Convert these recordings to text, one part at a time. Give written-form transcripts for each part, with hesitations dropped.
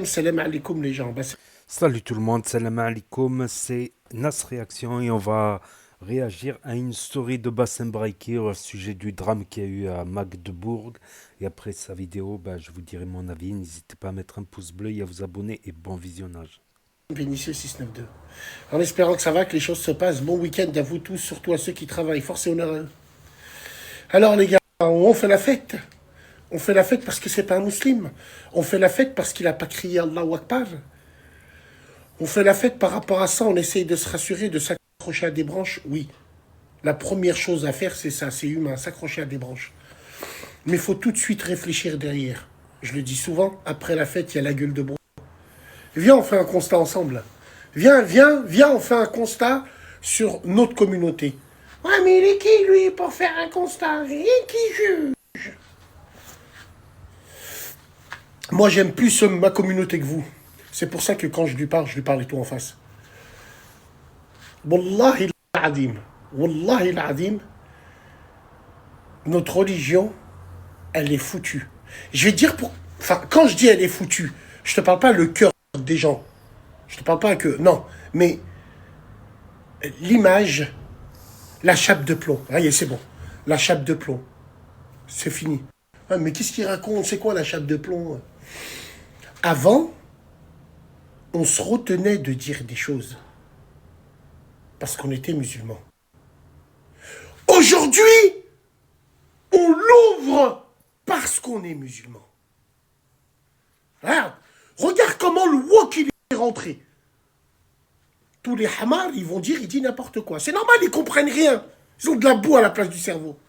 salam alaikum les gens. Salut tout le monde, salam alaikum, c'est Nas Réaction et on va réagir à une story de Bassem Braiki au sujet du drame qu'il y a eu à Magdebourg. Et après sa vidéo, je vous dirai mon avis. N'hésitez pas à mettre un pouce bleu et à vous abonner et bon visionnage. Vénitieux 692. En espérant que ça va, que les choses se passent. Bon week-end à vous tous, surtout à ceux qui travaillent. Force et honneur à eux. Alors les gars, on fait la fête. On fait la fête parce que c'est pas un musulman. On fait la fête parce qu'il n'a pas crié Allahu Akbar. On fait la fête par rapport à ça. On essaye de se rassurer, de s'accrocher à des branches. Oui, la première chose à faire, c'est ça. C'est humain, s'accrocher à des branches. Mais il faut tout de suite réfléchir derrière. Je le dis souvent, après la fête, il y a la gueule de bois. Viens, on fait un constat ensemble. Viens, on fait un constat sur notre communauté. Ouais, mais il est qui, lui, pour faire un constat? Il est qui juge? Moi, j'aime plus ma communauté que vous. C'est pour ça que quand je lui parle et tout en face. Wallahi al-adim. Wallahi al-adim. Notre religion, elle est foutue. Je vais te dire pour... Enfin, quand je dis elle est foutue, je te parle pas le cœur des gens. Je te parle pas que... Non, mais l'image, la chape de plomb. Allez, c'est bon. La chape de plomb. C'est fini. Ah, mais qu'est-ce qu'il raconte? C'est quoi la chape de plomb? Avant, on se retenait de dire des choses. Parce qu'on était musulmans. Aujourd'hui, on l'ouvre parce qu'on est musulman. Regarde comment le wok il est rentré. Tous les hamars, ils vont dire, ils disent n'importe quoi. C'est normal, ils comprennent rien. Ils ont de la boue à la place du cerveau.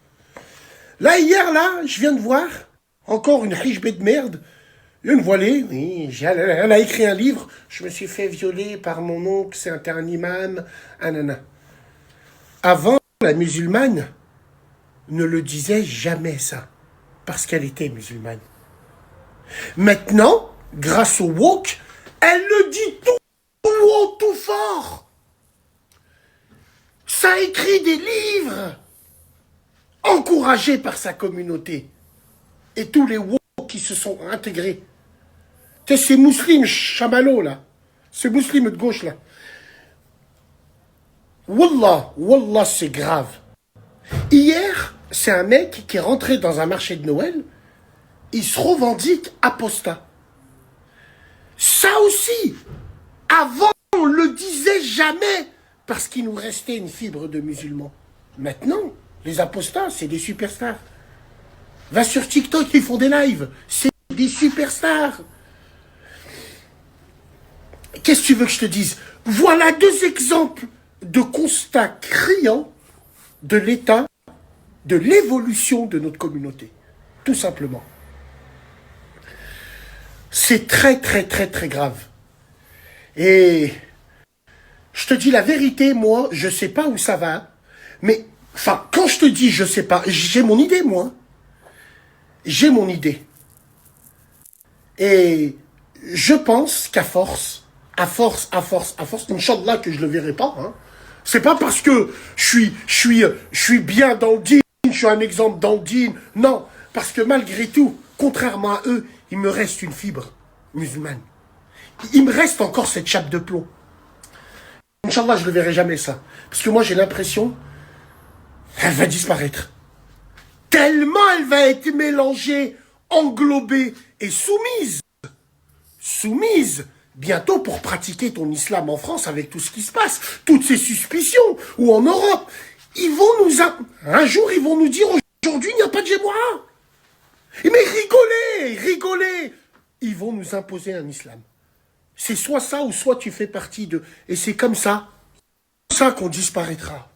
Là, hier, je viens de voir encore une hijbé de merde. Une voilée, oui, elle a écrit un livre. Je me suis fait violer par mon oncle, c'est un imam, anana. Avant, la musulmane ne le disait jamais ça, parce qu'elle était musulmane. Maintenant, grâce au wok, elle le dit tout haut, tout fort. Ça écrit des livres, encouragés par sa communauté. Et tous les wok qui se sont intégrés. Tu sais, ces musulmans chamallows, là. Ces musulmans de gauche, là. Wallah, c'est grave. Hier, c'est un mec qui est rentré dans un marché de Noël. Il se revendique apostat. Ça aussi, avant, on le disait jamais parce qu'il nous restait une fibre de musulmans. Maintenant, les apostats, c'est des superstars. Va sur TikTok, ils font des lives. C'est des superstars. Qu'est-ce que tu veux que je te dise? Voilà deux exemples de constats criants de l'état, de l'évolution de notre communauté. Tout simplement. C'est très, très, très, très grave. Et je te dis la vérité, moi, je sais pas où ça va. Mais, enfin, quand je te dis je sais pas, j'ai mon idée, moi. J'ai mon idée. Et je pense qu'à force, Inch'Allah que je le verrai pas, hein. C'est pas parce que je suis bien dans le dîn, je suis un exemple dans le dîn. Non, parce que malgré tout, contrairement à eux, il me reste une fibre musulmane. Il me reste encore cette chape de plomb. Inch'Allah, je ne le verrai jamais ça. Parce que moi, j'ai l'impression qu'elle va disparaître. Tellement elle va être mélangée, englobée et soumise. Soumise. Bientôt pour pratiquer ton islam en France avec tout ce qui se passe, toutes ces suspicions, ou en Europe. Ils vont nous... Un jour, ils vont nous dire, aujourd'hui, il n'y a pas de Gémoura. Mais rigolez. Ils vont nous imposer un islam. C'est soit ça, ou soit tu fais partie de... Et c'est comme ça qu'on disparaîtra.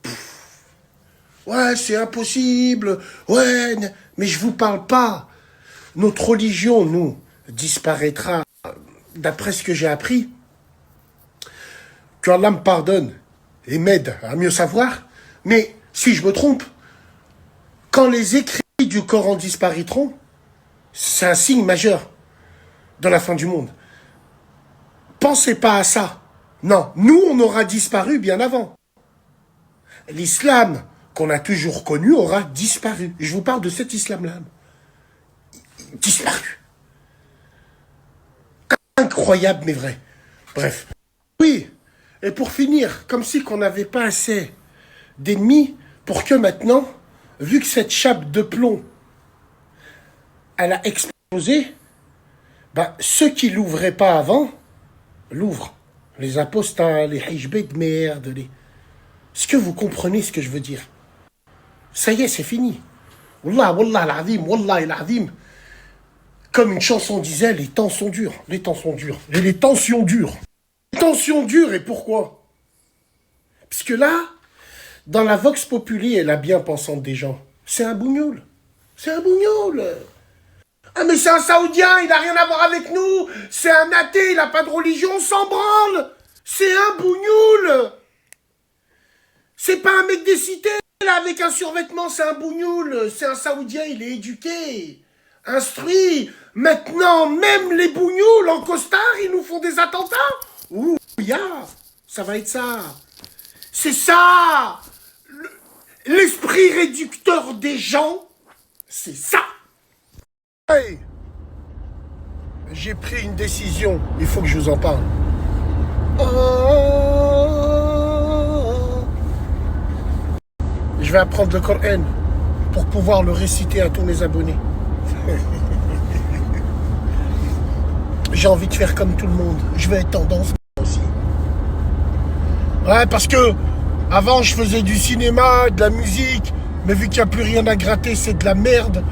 Ouais, c'est impossible. Ouais, mais je vous parle pas. Notre religion, nous, disparaîtra. D'après ce que j'ai appris, que Allah me pardonne et m'aide à mieux savoir, mais si je me trompe, quand les écrits du Coran disparaîtront, c'est un signe majeur de la fin du monde. Pensez pas à ça. Non, nous, on aura disparu bien avant. L'islam qu'on a toujours connu aura disparu. Je vous parle de cet islam-là. Disparu. incroyable mais vrai. Bref. Oui, et pour finir, comme si qu'on n'avait pas assez d'ennemis pour que maintenant, vu que cette chape de plomb, elle a explosé, bah, ceux qui l'ouvraient pas avant, l'ouvrent. Les apostats, les hijbés de merde, les... Est-ce que vous comprenez ce que je veux dire? Ça y est, c'est fini. Wallah al-azim. Comme une chanson disait, les temps sont durs. Les temps sont durs. Et les tensions durent. Les tensions durent, et pourquoi? Parce que là, dans la vox populi et la bien-pensante des gens, c'est un bougnoul. C'est un bougnoul. Ah mais c'est un Saoudien, il n'a rien à voir avec nous. C'est un athée, il n'a pas de religion, on s'en branle. C'est un bougnoul. C'est pas un mec des cités, là, avec un survêtement, c'est un bougnoul. C'est un Saoudien, il est éduqué, instruit. Maintenant, même les bougnouls en costard, ils nous font des attentats. Ouh, ça va être ça. C'est ça. L'esprit réducteur des gens, c'est ça. Hey, j'ai pris une décision, il faut que je vous en parle. Je vais apprendre le Coran pour pouvoir le réciter à tous mes abonnés. J'ai envie de faire comme tout le monde. Je vais être tendance aussi. Ouais, parce que avant je faisais du cinéma, de la musique, mais vu qu'il n'y a plus rien à gratter, c'est de la merde.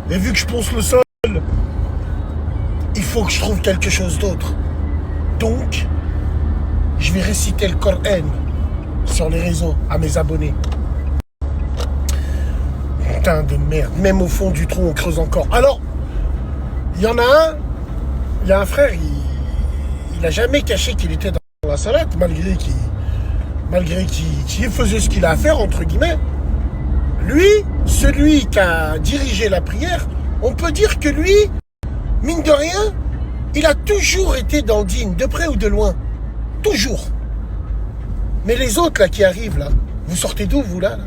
Et vu que je ponce le sol, il faut que je trouve quelque chose d'autre. Donc, je vais réciter le Coran sur les réseaux à mes abonnés. Putain de merde. Même au fond du trou, on creuse encore. Alors, il y en a un, il y a un frère, il a jamais caché qu'il était dans la salade, malgré qu'il faisait ce qu'il a à faire, entre guillemets. Lui, celui qui a dirigé la prière, on peut dire que lui, mine de rien, il a toujours été dans le digne, de près ou de loin. Toujours. Mais les autres, là, qui arrivent, là, vous sortez d'où, vous, là?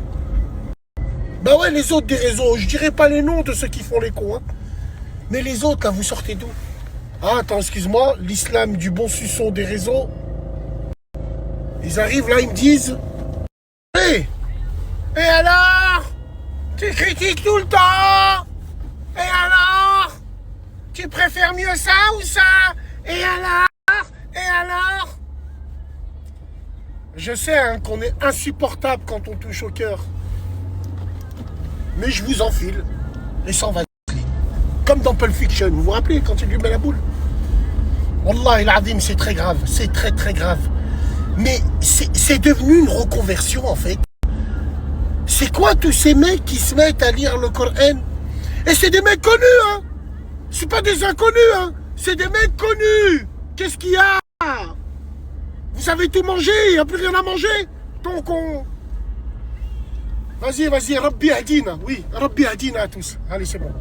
Bah ouais, les autres des réseaux, je dirais pas les noms de ceux qui font les cons, hein. Mais les autres, là, vous sortez d'où? Ah, attends, excuse-moi, l'islam du bon suçon des réseaux. Ils arrivent, là, ils me disent... Hé! Et alors? Tu critiques tout le temps? Et alors? Tu préfères mieux ça ou ça? Et alors? Et alors? Je sais hein, qu'on est insupportable quand on touche au cœur. Mais je vous enfile. Et sans vaseline. Comme dans Pulp Fiction. Vous vous rappelez quand il lui met la boule? Wallah el-Azim, c'est très grave. C'est très très grave. Mais c'est devenu une reconversion en fait. C'est quoi tous ces mecs qui se mettent à lire le Coran? Et c'est des mecs connus, hein. C'est pas des inconnus, hein. C'est des mecs connus. Qu'est-ce qu'il y a? Vous savez tout manger, il n'y a plus rien à manger. Ton con. Vas-y, Rabbi Hadina. Oui, Rabbi Hadina à tous. Allez, c'est bon.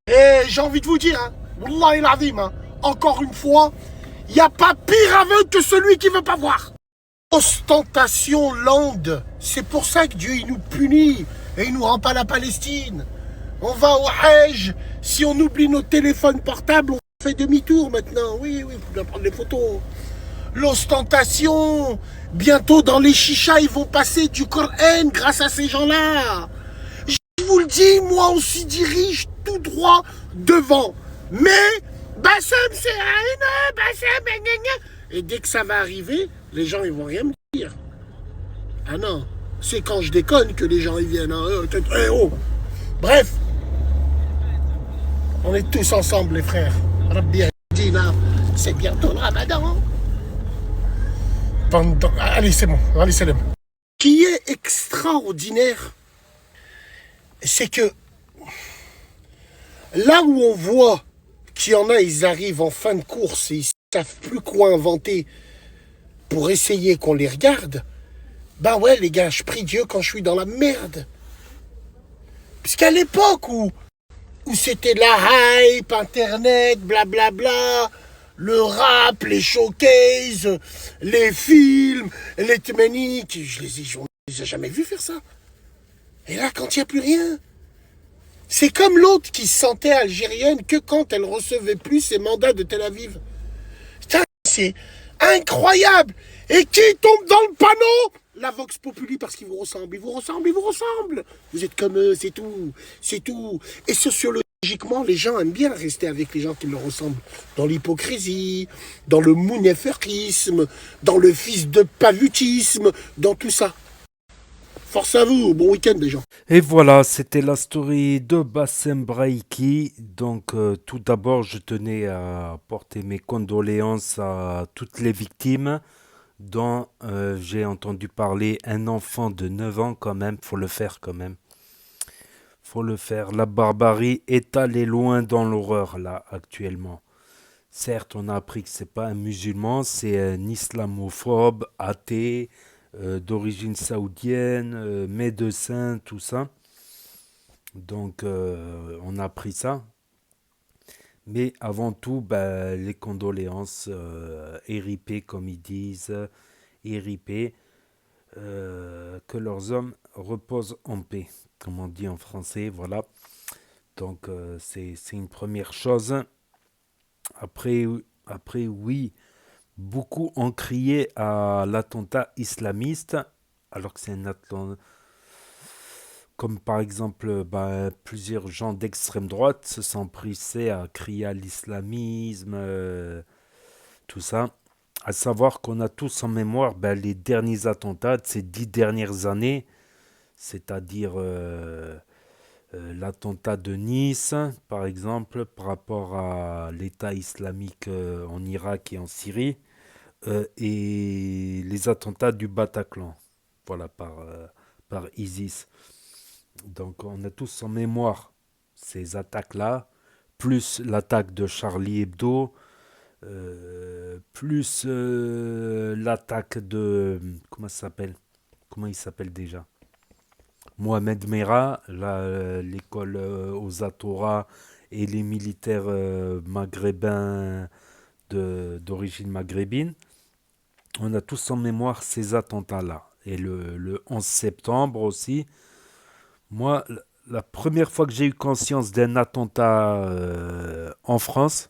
Et j'ai envie de vous dire, hein, Wallah el-Azim, hein, encore une fois, il n'y a pas pire aveugle que celui qui ne veut pas voir. Ostentation lande. C'est pour ça que Dieu il nous punit et il nous rend pas la Palestine. On va au Hajj. Si on oublie nos téléphones portables, on fait demi-tour maintenant. Oui, vous pouvez prendre les photos. L'ostentation. Bientôt dans les chichas, ils vont passer du Coran grâce à ces gens-là. Je vous le dis, moi on s'y dirige tout droit devant. Mais, Bassem c'est un, Bassem, et dès que ça va arriver, les gens ils vont rien me dire. Ah non, c'est quand je déconne que les gens ils viennent. Hein. Oh. Bref, on est tous ensemble les frères. Rabbi Hadina, c'est bientôt le Ramadan. Allez, c'est bon, allez, salam. Ce qui est extraordinaire, c'est que là où on voit qu'il y en a, ils arrivent en fin de course et ils savent plus quoi inventer pour essayer qu'on les regarde, ben ouais les gars, je prie Dieu quand je suis dans la merde. Puisqu'à l'époque où c'était la hype, internet, blablabla, le rap, les showcases, les films, les tméniques, je les ai jamais vus faire ça. Et là, quand il n'y a plus rien, c'est comme l'autre qui se sentait algérienne que quand elle recevait plus ses mandats de Tel Aviv. c'est incroyable. Et qui tombe dans le panneau? La Vox Populi, parce qu'ils vous ressemblent, ils vous ressemblent, ils vous ressemblent. Vous êtes comme eux, c'est tout, c'est tout. Et sociologiquement, les gens aiment bien rester avec les gens qui leur ressemblent. Dans l'hypocrisie, dans le mouneferisme, dans le fils de palutisme, dans tout ça. Force à vous, bon week-end les gens. Et voilà, c'était la story de Bassem Braiki. Donc, tout d'abord, je tenais à porter mes condoléances à toutes les victimes dont j'ai entendu parler un enfant de 9 ans quand même. Faut le faire quand même. Faut le faire. La barbarie est allée loin dans l'horreur là actuellement. Certes, on a appris que c'est pas un musulman, c'est un islamophobe, athée, d'origine saoudienne, médecin, tout ça. Donc, on a appris ça. Mais avant tout, bah, les condoléances, RIP comme ils disent, RIP, que leurs hommes reposent en paix, comme on dit en français, voilà. Donc, c'est une première chose. Après, oui, beaucoup ont crié à l'attentat islamiste, alors que c'est un attentat, comme par exemple bah, plusieurs gens d'extrême droite se sont pressés à crier à l'islamisme, tout ça. À savoir qu'on a tous en mémoire bah, les derniers attentats de ces 10 dernières années, c'est-à-dire l'attentat de Nice, par exemple, par rapport à l'État islamique en Irak et en Syrie, et les attentats du Bataclan, voilà, par ISIS. Donc on a tous en mémoire ces attaques-là, plus l'attaque de Charlie Hebdo, plus l'attaque de... Comment ça s'appelle? Comment il s'appelle déjà? Mohamed Merah, l'école aux Atora et les militaires maghrébins d'origine maghrébine. On a tous en mémoire ces attentats-là. Et le 11 septembre aussi. Moi, la première fois que j'ai eu conscience d'un attentat en France,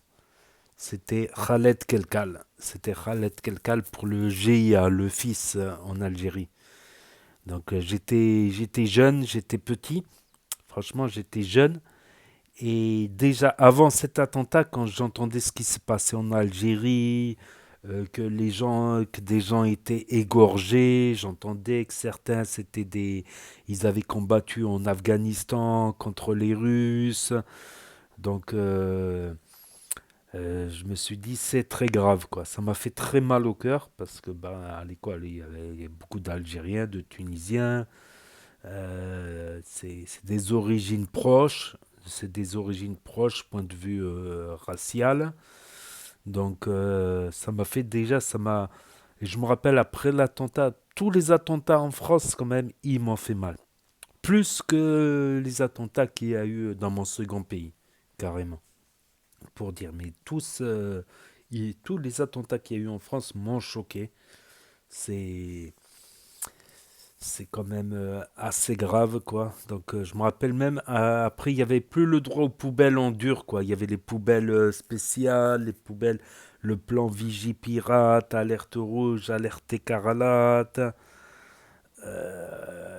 c'était Khaled Kelkal. C'était Khaled Kelkal pour le GIA, le fils en Algérie. Donc j'étais jeune, j'étais petit. Franchement, j'étais jeune. Et déjà avant cet attentat, quand j'entendais ce qui se passait en Algérie, que des gens étaient égorgés, j'entendais que certains ils avaient combattu en Afghanistan contre les Russes. Donc, je me suis dit c'est très grave quoi. Ça m'a fait très mal au cœur parce que ben à l'école il y a beaucoup d'Algériens, de Tunisiens. C'est des origines proches. C'est des origines proches, point de vue racial. Donc ça m'a fait déjà, ça m'a... Et je me rappelle après l'attentat, tous les attentats en France quand même, ils m'ont fait mal. Plus que les attentats qu'il y a eu dans mon second pays, carrément. Pour dire, mais tous les attentats qu'il y a eu en France m'ont choqué. C'est c'est quand même assez grave quoi. Donc je me rappelle même après il y avait plus le droit aux poubelles en dur quoi. Il y avait les poubelles spéciales, les poubelles, le plan Vigie Pirate, alerte rouge, alerte écarlate,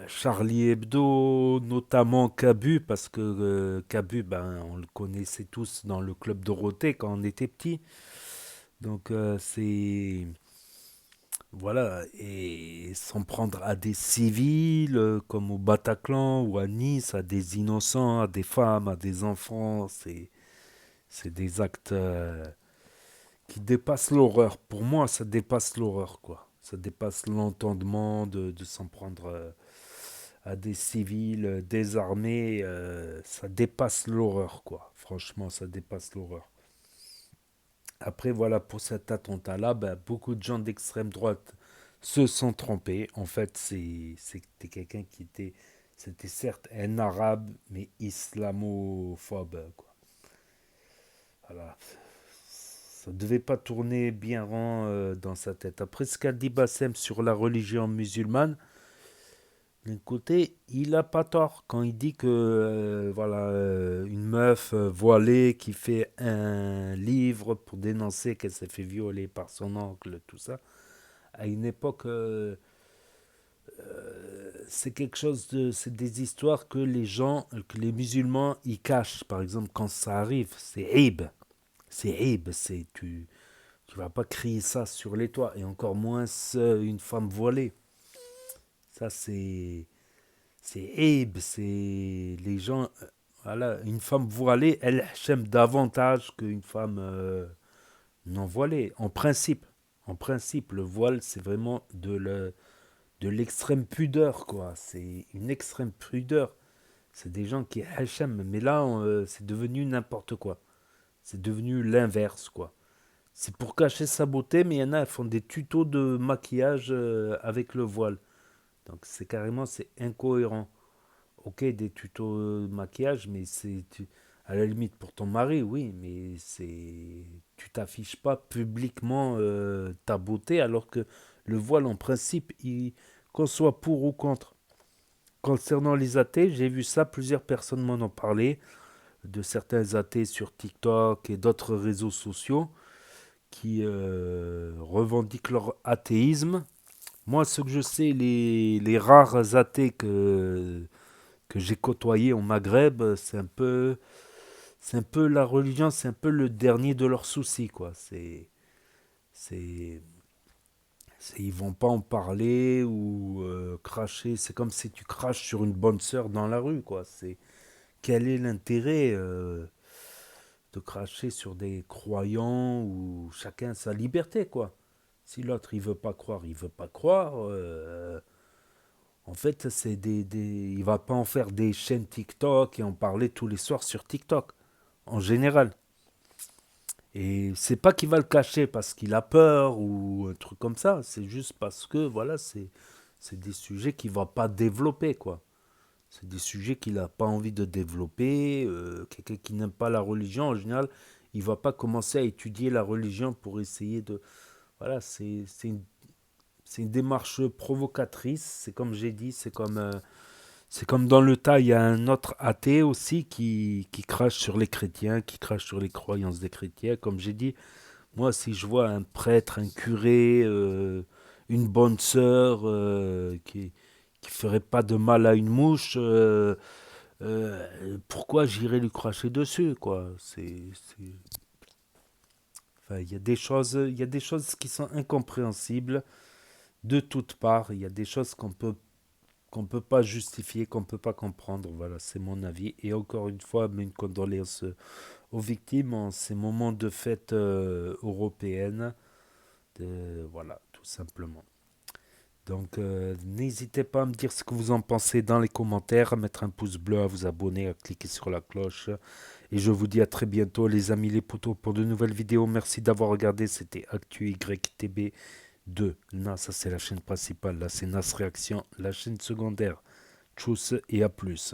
Charlie Hebdo, notamment Cabu parce que Cabu ben on le connaissait tous dans le club Dorothée quand on était petit. Donc c'est voilà, et s'en prendre à des civils, comme au Bataclan ou à Nice, à des innocents, à des femmes, à des enfants, c'est des actes qui dépassent l'horreur. Pour moi, ça dépasse l'horreur, quoi. Ça dépasse l'entendement de s'en prendre à des civils désarmés. Ça dépasse l'horreur, quoi. Franchement, ça dépasse l'horreur. Après, voilà, pour cet attentat-là, ben, beaucoup de gens d'extrême droite se sont trompés. En fait, c'était quelqu'un qui était, c'était certes un arabe, mais islamophobe, quoi. Voilà. Ça devait pas tourner bien rond dans sa tête. Après ce qu'a dit Bassem sur la religion musulmane, D'un côté, il a pas tort quand il dit que voilà une meuf voilée qui fait un livre pour dénoncer qu'elle s'est fait violer par son oncle, tout ça. À une époque, c'est quelque chose de, c'est des histoires que les gens, que les musulmans, ils cachent. Par exemple, quand ça arrive, c'est aib, c'est tu vas pas crier ça sur les toits et encore moins une femme voilée. Ça c'est Abe, c'est les gens. Voilà, une femme voilée, elle j'aime davantage qu'une femme non voilée. En principe, le voile, c'est vraiment de l'extrême pudeur, quoi. C'est une extrême pudeur. C'est des gens qui hachem, mais là, c'est devenu n'importe quoi. C'est devenu l'inverse, quoi. C'est pour cacher sa beauté, mais il y en a, elles font des tutos de maquillage avec le voile. Donc c'est carrément, c'est incohérent. Ok, des tutos de maquillage, mais à la limite pour ton mari, oui, mais tu t'affiches pas publiquement ta beauté, alors que le voile, en principe, qu'on soit pour ou contre. Concernant les athées, j'ai vu ça, plusieurs personnes m'en ont parlé, de certains athées sur TikTok et d'autres réseaux sociaux qui revendiquent leur athéisme. Moi, ce que je sais, les rares athées que j'ai côtoyés au Maghreb, c'est un peu la religion, c'est un peu le dernier de leurs soucis, quoi. C'est, ils vont pas en parler ou cracher. C'est comme si tu craches sur une bonne sœur dans la rue, quoi. Quel est l'intérêt de cracher sur des croyants ou chacun sa liberté, quoi. Si l'autre il veut pas croire, il veut pas croire. En fait, il va pas en faire des chaînes TikTok et en parler tous les soirs sur TikTok, en général. Et c'est pas qu'il va le cacher parce qu'il a peur ou un truc comme ça. C'est juste parce que, voilà, c'est des sujets qu'il va pas développer, quoi. C'est des sujets qu'il n'a pas envie de développer. Quelqu'un qui n'aime pas la religion, en général, il va pas commencer à étudier la religion pour essayer de... Voilà, c'est une démarche provocatrice. C'est comme j'ai dit, c'est comme dans le tas, il y a un autre athée aussi qui crache sur les chrétiens, qui crache sur les croyances des chrétiens. Comme j'ai dit, moi, si je vois un prêtre, un curé, une bonne sœur qui ferait pas de mal à une mouche, pourquoi j'irais lui cracher dessus, quoi. Enfin, il y a des choses qui sont incompréhensibles de toutes parts. Il y a des choses qu'on peut pas justifier, qu'on peut pas comprendre. Voilà, c'est mon avis. Et encore une fois, mes condoléances aux victimes en ces moments de fête européenne. Voilà, tout simplement. Donc, n'hésitez pas à me dire ce que vous en pensez dans les commentaires, à mettre un pouce bleu, à vous abonner, à cliquer sur la cloche. Et je vous dis à très bientôt, les amis, les potos, pour de nouvelles vidéos. Merci d'avoir regardé. C'était Actu YTB 2. Nas, ça c'est la chaîne principale. Là, c'est Nas Réaction, la chaîne secondaire. Tchuss et à plus.